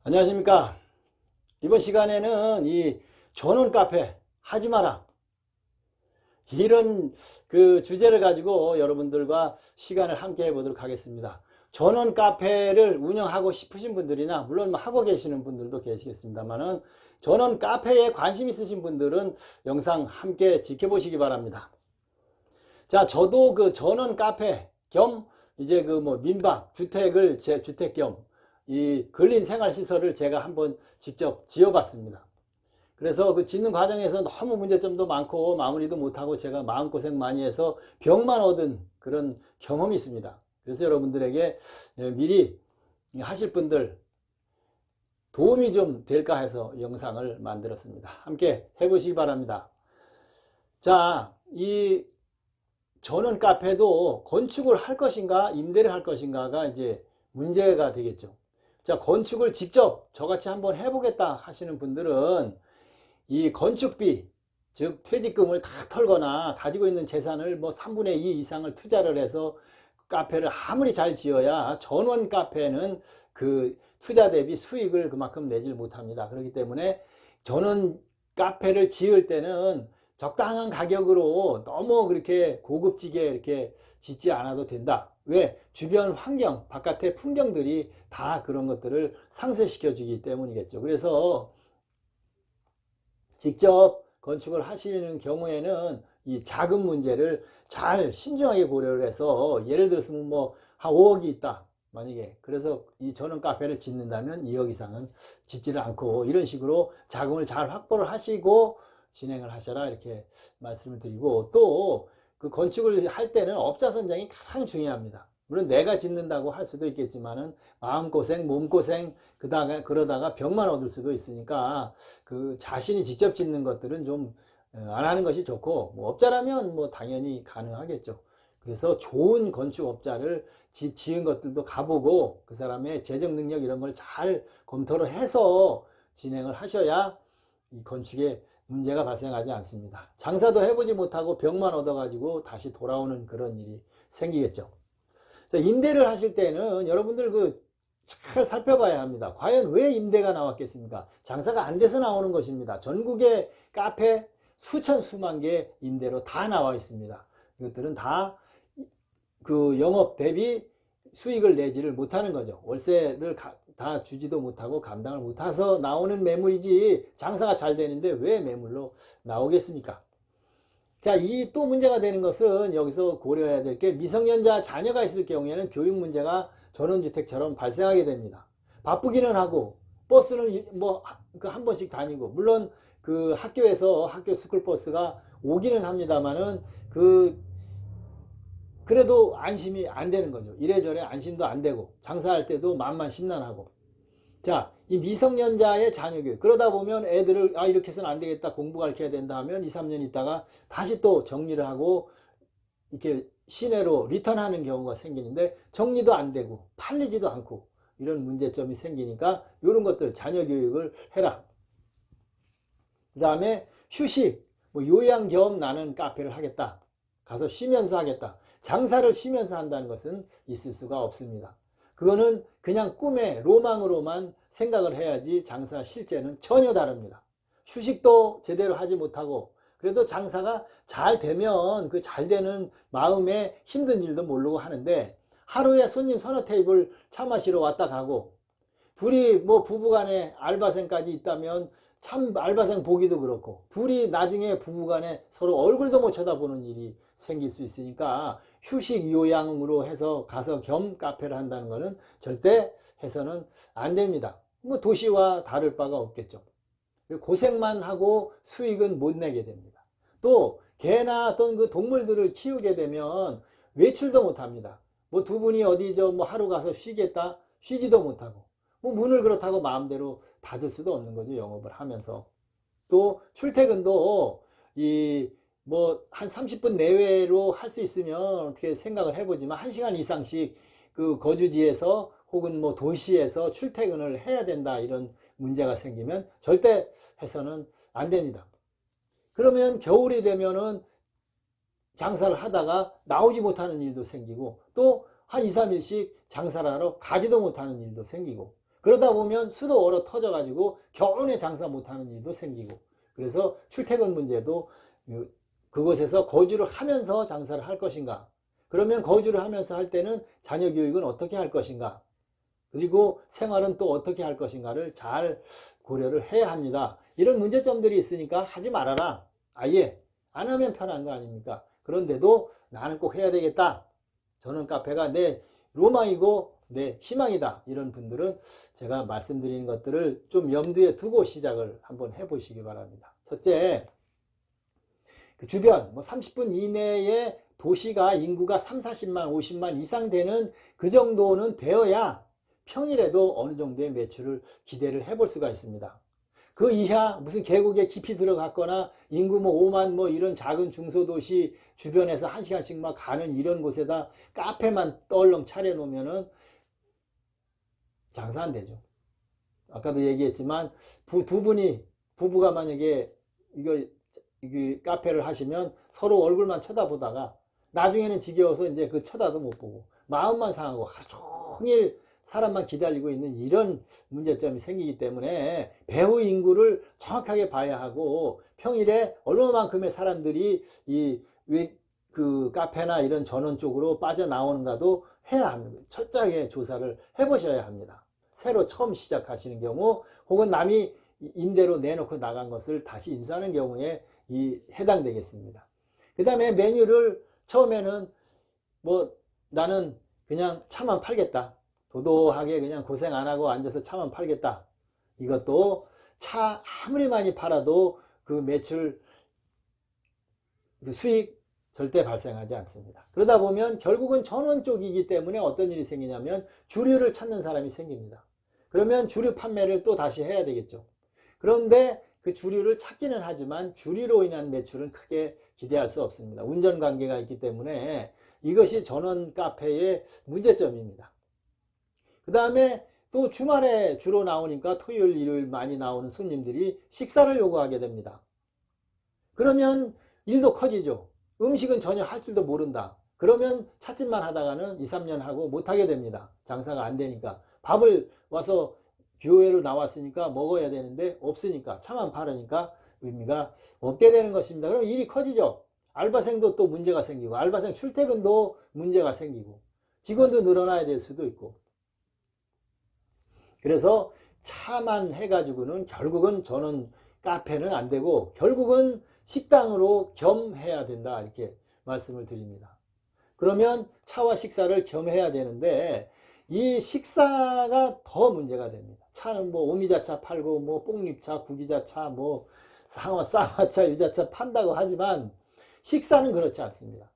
안녕하십니까. 이번 시간에는 이 전원 카페 하지 마라, 이런 그 주제를 가지고 여러분들과 시간을 함께 해보도록 하겠습니다. 전원 카페를 운영하고 싶으신 분들이나 물론 뭐 하고 계시는 분들도 계시겠습니다만은, 전원 카페에 관심 있으신 분들은 영상 함께 지켜보시기 바랍니다. 자, 저도 그 전원 카페 겸 이제 그 뭐 민박 주택을 제 주택 겸 이 근린 생활 시설을 제가 한번 직접 지어봤습니다. 그래서 그 짓는 과정에서 너무 문제점도 많고 마무리도 못하고 제가 마음고생 많이 해서 벽만 얻은 그런 경험이 있습니다. 그래서 여러분들에게 미리 하실 분들 도움이 좀 될까 해서 영상을 만들었습니다. 함께 해보시기 바랍니다. 자, 이 전원 카페도 건축을 할 것인가 임대를 할 것인가가 이제 문제가 되겠죠. 자, 건축을 직접 저같이 한번 해보겠다 하시는 분들은 이 건축비, 즉 퇴직금을 다 털거나 가지고 있는 재산을 뭐 3분의 2 이상을 투자를 해서 카페를 아무리 잘 지어야 전원 카페는 그 투자 대비 수익을 그만큼 내질 못합니다. 그렇기 때문에 전원 카페를 지을 때는 적당한 가격으로 너무 그렇게 고급지게 이렇게 짓지 않아도 된다. 왜? 주변 환경, 바깥의 풍경들이 다 그런 것들을 상쇄시켜 주기 때문이겠죠. 그래서 직접 건축을 하시는 경우에는 이 자금 문제를 잘 신중하게 고려를 해서, 예를 들어서 뭐 한 5억이 있다, 만약에 그래서 이 전원 카페를 짓는다면 2억 이상은 짓지를 않고 이런 식으로 자금을 잘 확보를 하시고 진행을 하셔라, 이렇게 말씀을 드리고, 또 그 건축을 할 때는 업자 선정이 가장 중요합니다. 물론 내가 짓는다고 할 수도 있겠지만은 마음고생, 몸고생, 그러다가 병만 얻을 수도 있으니까 그 자신이 직접 짓는 것들은 좀 안 하는 것이 좋고, 뭐 업자라면 뭐 당연히 가능하겠죠. 그래서 좋은 건축업자를 집 지은 것들도 가보고 그 사람의 재정 능력 이런 걸 잘 검토를 해서 진행을 하셔야 이 건축에 문제가 발생하지 않습니다. 장사도 해보지 못하고 벽만 얻어가지고 다시 돌아오는 그런 일이 생기겠죠. 자, 임대를 하실 때는 여러분들 그 잘 살펴봐야 합니다. 과연 왜 임대가 나왔겠습니까? 장사가 안 돼서 나오는 것입니다. 전국의 카페 수천 수만 개 임대로 다 나와 있습니다. 이것들은 다 그 영업 대비 수익을 내지를 못하는 거죠. 월세를 다 주지도 못하고 감당을 못해서 나오는 매물이지, 장사가 잘 되는데 왜 매물로 나오겠습니까? 자, 이 또 문제가 되는 것은 여기서 고려해야 될 게, 미성년자 자녀가 있을 경우에는 교육 문제가 전원주택처럼 발생하게 됩니다. 바쁘기는 하고 버스는 뭐 그 한 번씩 다니고, 물론 그 학교에서 학교 스쿨버스가 오기는 합니다만은 그래도 안심이 안 되는 거죠. 이래저래 안심도 안 되고 장사할 때도 만만심란하고. 자, 이 미성년자의 자녀교육, 그러다 보면 애들을 이렇게 해서는 안 되겠다, 공부 가르쳐야 된다 하면 2, 3년 있다가 다시 또 정리를 하고 이렇게 시내로 리턴하는 경우가 생기는데, 정리도 안 되고 팔리지도 않고 이런 문제점이 생기니까 이런 것들 자녀교육을 해라. 그 다음에 휴식, 뭐 요양 겸 나는 카페를 하겠다, 가서 쉬면서 하겠다. 장사를 쉬면서 한다는 것은 있을 수가 없습니다. 그거는 그냥 꿈의 로망으로만 생각을 해야지, 장사 실제는 전혀 다릅니다. 휴식도 제대로 하지 못하고, 그래도 장사가 잘 되면 그 잘 되는 마음에 힘든 일도 모르고 하는데, 하루에 손님 서너 테이블 차 마시러 왔다 가고, 둘이 뭐 부부간에 알바생까지 있다면 참 알바생 보기도 그렇고, 둘이 나중에 부부간에 서로 얼굴도 못 쳐다보는 일이 생길 수 있으니까, 휴식 요양으로 해서 가서 겸 카페를 한다는 것은 절대 해서는 안 됩니다. 뭐 도시와 다를 바가 없겠죠. 고생만 하고 수익은 못 내게 됩니다. 또 개나 어떤 그 동물들을 키우게 되면 외출도 못 합니다. 뭐 두 분이 어디 뭐 하루 가서 쉬겠다, 쉬지도 못하고, 뭐 문을 그렇다고 마음대로 닫을 수도 없는 거죠, 영업을 하면서. 또 출퇴근도 뭐 한 30분 내외로 할 수 있으면 어떻게 생각을 해보지만, 1시간 이상씩 그 거주지에서 혹은 뭐 도시에서 출퇴근을 해야 된다, 이런 문제가 생기면 절대 해서는 안 됩니다. 그러면 겨울이 되면은 장사를 하다가 나오지 못하는 일도 생기고, 또 한 2, 3일씩 장사를 하러 가지도 못하는 일도 생기고, 그러다 보면 수도 얼어 터져가지고 겨우내 장사 못하는 일도 생기고, 그래서 출퇴근 문제도 그곳에서 거주를 하면서 장사를 할 것인가, 그러면 거주를 하면서 할 때는 자녀 교육은 어떻게 할 것인가, 그리고 생활은 또 어떻게 할 것인가를 잘 고려를 해야 합니다. 이런 문제점들이 있으니까 하지 말아라, 아예 안 하면 편한 거 아닙니까? 그런데도 나는 꼭 해야 되겠다, 저는 카페가 내 로망이고 내 희망이다, 이런 분들은 제가 말씀드리는 것들을 좀 염두에 두고 시작을 한번 해보시기 바랍니다. 첫째, 그 주변 30분 이내에 도시가 인구가 3, 40만, 50만 이상 되는 그 정도는 되어야 평일에도 어느 정도의 매출을 기대를 해볼 수가 있습니다. 그 이하 무슨 계곡에 깊이 들어갔거나 인구 5만 이런 작은 중소도시 주변에서 1시간씩 막 가는 이런 곳에다 카페만 떨렁 차려놓으면은 장사 안 되죠. 아까도 얘기했지만 부부가 만약에 이거 카페를 하시면 서로 얼굴만 쳐다보다가 나중에는 지겨워서 이제 그 쳐다도 못 보고 마음만 상하고 하루 종일 사람만 기다리고 있는 이런 문제점이 생기기 때문에 배후 인구를 정확하게 봐야 하고, 평일에 얼마만큼의 사람들이 그 카페나 이런 전원 쪽으로 빠져나오는가도 해야 합니다. 철저하게 조사를 해보셔야 합니다. 새로 처음 시작하시는 경우, 혹은 남이 임대로 내놓고 나간 것을 다시 인수하는 경우에 해당되겠습니다. 그 다음에 메뉴를 처음에는 나는 그냥 차만 팔겠다, 도도하게 그냥 고생 안 하고 앉아서 차만 팔겠다, 이것도 차 아무리 많이 팔아도 그 매출, 그 수익 절대 발생하지 않습니다. 그러다 보면 결국은 전원 쪽이기 때문에 어떤 일이 생기냐면 주류를 찾는 사람이 생깁니다. 그러면 주류 판매를 또 다시 해야 되겠죠. 그런데 그 주류를 찾기는 하지만 주류로 인한 매출은 크게 기대할 수 없습니다. 운전 관계가 있기 때문에 이것이 전원 카페의 문제점입니다. 그 다음에 또 주말에 주로 나오니까 토요일, 일요일 많이 나오는 손님들이 식사를 요구하게 됩니다. 그러면 일도 커지죠. 음식은 전혀 할 줄도 모른다. 그러면 찾짓만 하다가는 2, 3년 하고 못하게 됩니다. 장사가 안 되니까. 밥을 와서 교회로 나왔으니까 먹어야 되는데 없으니까, 차만 팔으니까 의미가 없게 되는 것입니다. 그럼 일이 커지죠. 알바생도 또 문제가 생기고, 알바생 출퇴근도 문제가 생기고, 직원도 늘어나야 될 수도 있고. 그래서 차만 해가지고는 결국은 저는 카페는 안 되고 결국은 식당으로 겸해야 된다, 이렇게 말씀을 드립니다. 그러면 차와 식사를 겸해야 되는데 이 식사가 더 문제가 됩니다. 차는 오미자차 팔고 뽕잎차, 구기자차, 쌍화차, 유자차 판다고 하지만 식사는 그렇지 않습니다.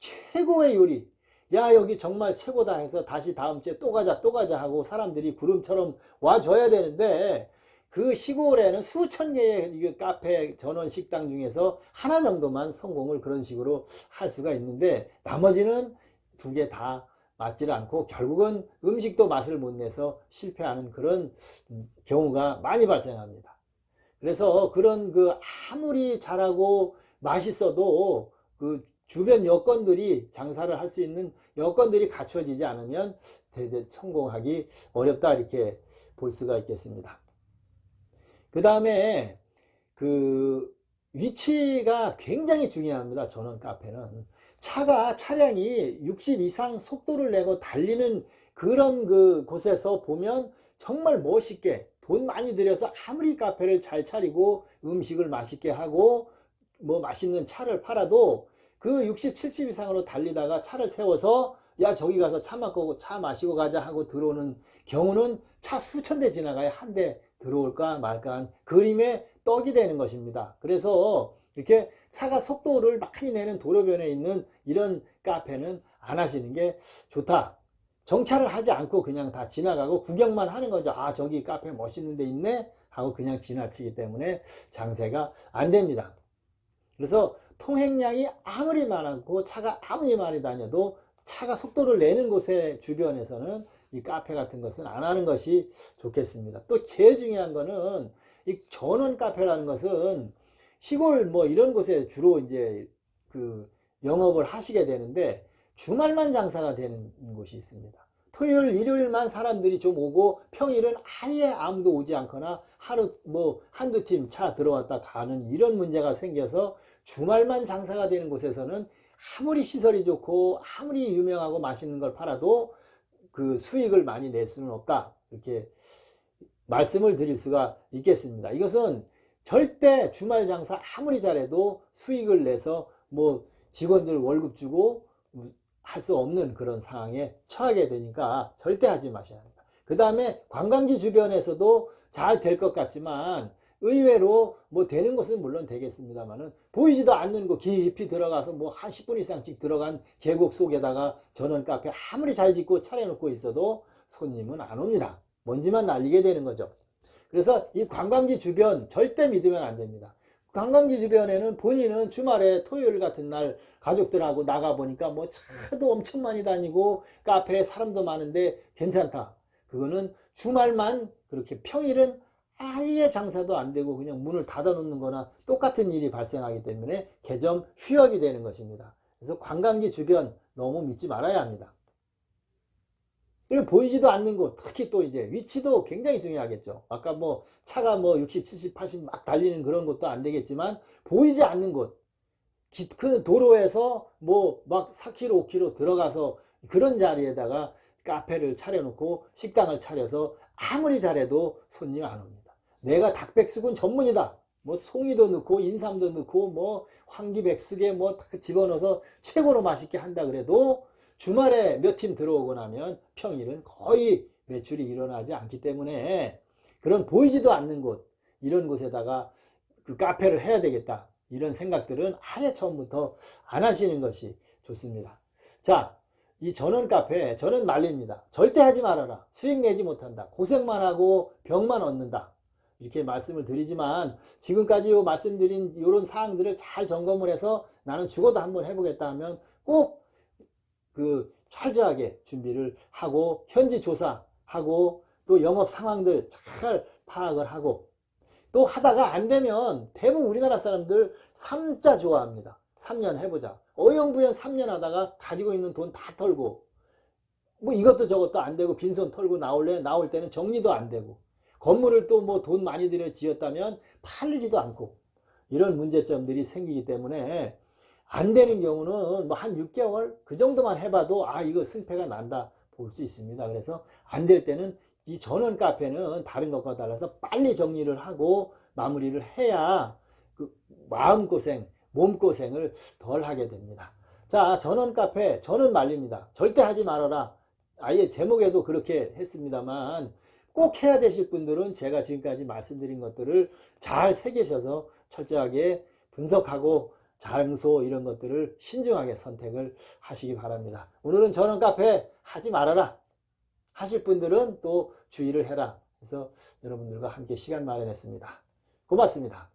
최고의 요리, 야 여기 정말 최고다 해서 다시 다음 주에 또 가자 하고 사람들이 구름처럼 와줘야 되는데, 그 시골에는 수천 개의 카페, 전원 식당 중에서 하나 정도만 성공을 그런 식으로 할 수가 있는데 나머지는 두 개 다 맞지를 않고 결국은 음식도 맛을 못 내서 실패하는 그런 경우가 많이 발생합니다. 그래서 그런 아무리 잘하고 맛있어도 그 주변 여건들이, 장사를 할 수 있는 여건들이 갖춰지지 않으면 대대 성공하기 어렵다, 이렇게 볼 수가 있겠습니다. 그 다음에 그 위치가 굉장히 중요합니다. 전원 카페는 차량이 60 이상 속도를 내고 달리는 그런 곳에서 보면 정말 멋있게 돈 많이 들여서 아무리 카페를 잘 차리고 음식을 맛있게 하고 맛있는 차를 팔아도 그 60, 70 이상으로 달리다가 차를 세워서 야 저기 가서 차 마시고 가자 하고 들어오는 경우는 차 수천 대 지나가야 한 대 들어올까 말까한 그림의 떡이 되는 것입니다. 그래서 이렇게 차가 속도를 많이 내는 도로변에 있는 이런 카페는 안 하시는 게 좋다. 정차를 하지 않고 그냥 다 지나가고 구경만 하는 거죠. 아 저기 카페 멋있는 데 있네 하고 그냥 지나치기 때문에 장사가 안 됩니다. 그래서 통행량이 아무리 많고 차가 아무리 많이 다녀도 차가 속도를 내는 곳의 주변에서는 이 카페 같은 것은 안 하는 것이 좋겠습니다. 또 제일 중요한 거는 이 전원 카페라는 것은 시골 이런 곳에 주로 이제 영업을 하시게 되는데 주말만 장사가 되는 곳이 있습니다. 토요일, 일요일만 사람들이 좀 오고 평일은 아예 아무도 오지 않거나 하루 뭐 한두 팀 차 들어왔다 가는 이런 문제가 생겨서 주말만 장사가 되는 곳에서는 아무리 시설이 좋고 아무리 유명하고 맛있는 걸 팔아도 그 수익을 많이 낼 수는 없다. 이렇게 말씀을 드릴 수가 있겠습니다. 이것은 절대 주말 장사 아무리 잘해도 수익을 내서 뭐 직원들 월급 주고 할 수 없는 그런 상황에 처하게 되니까 절대 하지 마셔야 합니다. 그 다음에 관광지 주변에서도 잘 될 것 같지만 의외로 뭐 되는 것은 물론 되겠습니다만은 보이지도 않는 곳 깊이 들어가서 뭐 한 10분 이상씩 들어간 계곡 속에다가 전원 카페 아무리 잘 짓고 차려놓고 있어도 손님은 안 옵니다. 먼지만 날리게 되는 거죠. 그래서 이 관광지 주변 절대 믿으면 안 됩니다. 관광지 주변에는 본인은 주말에 토요일 같은 날 가족들하고 나가보니까 뭐 차도 엄청 많이 다니고 카페에 사람도 많은데 괜찮다. 그거는 주말만 그렇게 평일은 아예 장사도 안 되고 그냥 문을 닫아 놓는 거나 똑같은 일이 발생하기 때문에 개점 휴업이 되는 것입니다. 그래서 관광지 주변 너무 믿지 말아야 합니다. 그리고 보이지도 않는 곳, 특히 또 이제 위치도 굉장히 중요하겠죠. 아까 뭐 차가 뭐 60, 70, 80 막 달리는 그런 것도 안 되겠지만 보이지 않는 곳, 그 도로에서 뭐 막 4km, 5km 들어가서 그런 자리에다가 카페를 차려놓고 식당을 차려서 아무리 잘해도 손님 안 옵니다. 내가 닭백숙은 전문이다. 뭐 송이도 넣고 인삼도 넣고 뭐 황기백숙에 뭐 집어넣어서 최고로 맛있게 한다 그래도 주말에 몇 팀 들어오고 나면 평일은 거의 매출이 일어나지 않기 때문에 그런 보이지도 않는 곳, 이런 곳에다가 그 카페를 해야 되겠다. 이런 생각들은 아예 처음부터 안 하시는 것이 좋습니다. 자, 이 전원 카페, 저는 말립니다. 절대 하지 말아라. 수익 내지 못한다. 고생만 하고 병만 얻는다. 이렇게 말씀을 드리지만 지금까지 말씀드린 이런 사항들을 잘 점검을 해서 나는 죽어도 한번 해보겠다 하면 꼭 그 철저하게 준비를 하고 현지 조사하고 또 영업 상황들 잘 파악을 하고 또 하다가 안 되면 대부분 우리나라 사람들 3자 좋아합니다. 3년 해보자. 어영부영 3년 하다가 가지고 있는 돈 다 털고 뭐 이것도 저것도 안 되고 빈손 털고 나올 때는 정리도 안 되고 건물을 또 뭐 돈 많이 들여 지었다면 팔리지도 않고 이런 문제점들이 생기기 때문에 안 되는 경우는 뭐 한 6개월 그 정도만 해봐도 아 이거 승패가 난다 볼 수 있습니다. 그래서 안 될 때는 이 전원 카페는 다른 것과 달라서 빨리 정리를 하고 마무리를 해야 그 마음고생, 몸고생을 덜 하게 됩니다. 자, 전원 카페, 저는 말립니다. 절대 하지 말아라. 아예 제목에도 그렇게 했습니다만 꼭 해야 되실 분들은 제가 지금까지 말씀드린 것들을 잘 새기셔서 철저하게 분석하고 장소 이런 것들을 신중하게 선택을 하시기 바랍니다. 오늘은 전원 카페 하지 말아라 하실 분들은 또 주의를 해라. 그래서 여러분들과 함께 시간 마련했습니다. 고맙습니다.